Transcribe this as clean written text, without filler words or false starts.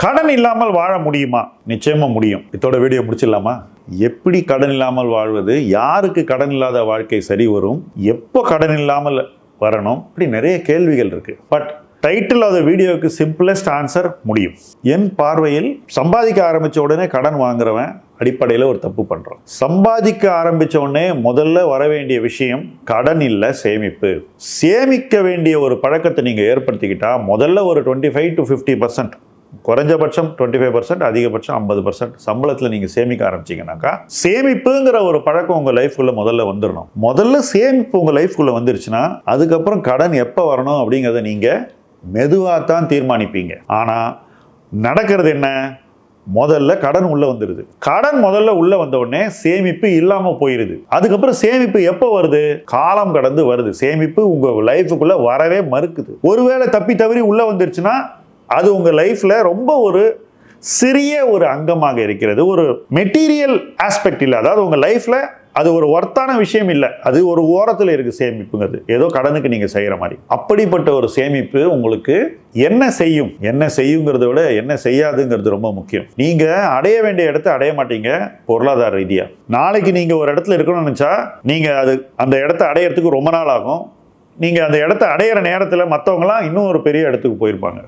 கடன் இல்லாமல் வாழ முடியுமா? நிச்சயமா முடியும். இதோட வீடியோ முடிச்சிடலாமா? எப்படி கடன் இல்லாமல் வாழ்வது, யாருக்கு கடன் இல்லாத வாழ்க்கை சரி வரும், எப்போ கடன் இல்லாமல் வரணும், இப்படி நிறைய கேள்விகள் இருக்கு. பட் டைட்டில் ஆஃப் த வீடியோவுக்கு சிம்பிளஸ்ட் ஆன்சர் முடியும். என் பார்வையில் சம்பாதிக்க ஆரம்பிச்ச உடனே கடன் வாங்குறவன் அடிப்படையில் ஒரு தப்பு பண்றோம். சம்பாதிக்க ஆரம்பிச்ச உடனே முதல்ல வர வேண்டிய விஷயம் கடன் இல்ல, சேமிப்பு. சேமிக்க வேண்டிய ஒரு பழக்கத்தை நீங்க ஏற்படுத்திக்கிட்டா முதல்ல ஒரு 25 to 50%, குறைஞ்சபட்சம் 25%, அதிகபட்சம் 50% சம்பளத்தில் நீங்கள் சேமிக்க ஆரம்பிச்சிங்கனாக்கா, சேமிப்புங்கிற ஒரு பழக்கம் உங்கள் லைஃப்குள்ளே முதல்ல வந்துடணும். முதல்ல சேமிப்பு உங்கள் லைஃப்குள்ளே வந்துருச்சுன்னா அதுக்கப்புறம் கடன் எப்போ வரணும் அப்படிங்கிறத நீங்கள் மெதுவாக தான் தீர்மானிப்பீங்க. ஆனால் நடக்கிறது என்ன? முதல்ல கடன் உள்ள வந்துடுது. கடன் முதல்ல உள்ள வந்த உடனே சேமிப்பு இல்லாம போயிருது. அதுக்கப்புறம் சேமிப்பு எப்போ வருது? காலம் கடந்து வருது. சேமிப்பு உங்க லைஃபுக்குள்ள வரவே மறுக்குது. ஒருவேளை தப்பி தவறி உள்ள வந்துருச்சுன்னா அது உங்க லைஃப்ல ரொம்ப ஒரு சிறிய ஒரு அங்கமாக இருக்கிறது. ஒரு மெட்டீரியல் ஆஸ்பெக்ட் இல்லை. அதாவது உங்க லைஃப்ல அது ஒரு ஒர்த்தான விஷயம் இல்லை. அது ஒரு ஓரத்தில் இருக்கு சேமிப்புங்கிறது. ஏதோ கடனுக்கு நீங்க செய்யற மாதிரி. அப்படிப்பட்ட ஒரு சேமிப்பு உங்களுக்கு என்ன செய்யும், என்ன செய்யுங்கிறத விட என்ன செய்யாதுங்கிறது ரொம்ப முக்கியம். நீங்க அடைய வேண்டிய இடத்தை அடைய மாட்டீங்க பொருளாதார ரீதியா. நாளைக்கு நீங்க ஒரு இடத்துல இருக்கணும்னு நினைச்சா நீங்க அந்த இடத்தை அடையறதுக்கு ரொம்ப நாள் ஆகும். நீங்க அந்த இடத்தை அடையிற நேரத்தில் மற்றவங்களாம் இன்னும் ஒரு பெரிய இடத்துக்கு போயிருப்பாங்க.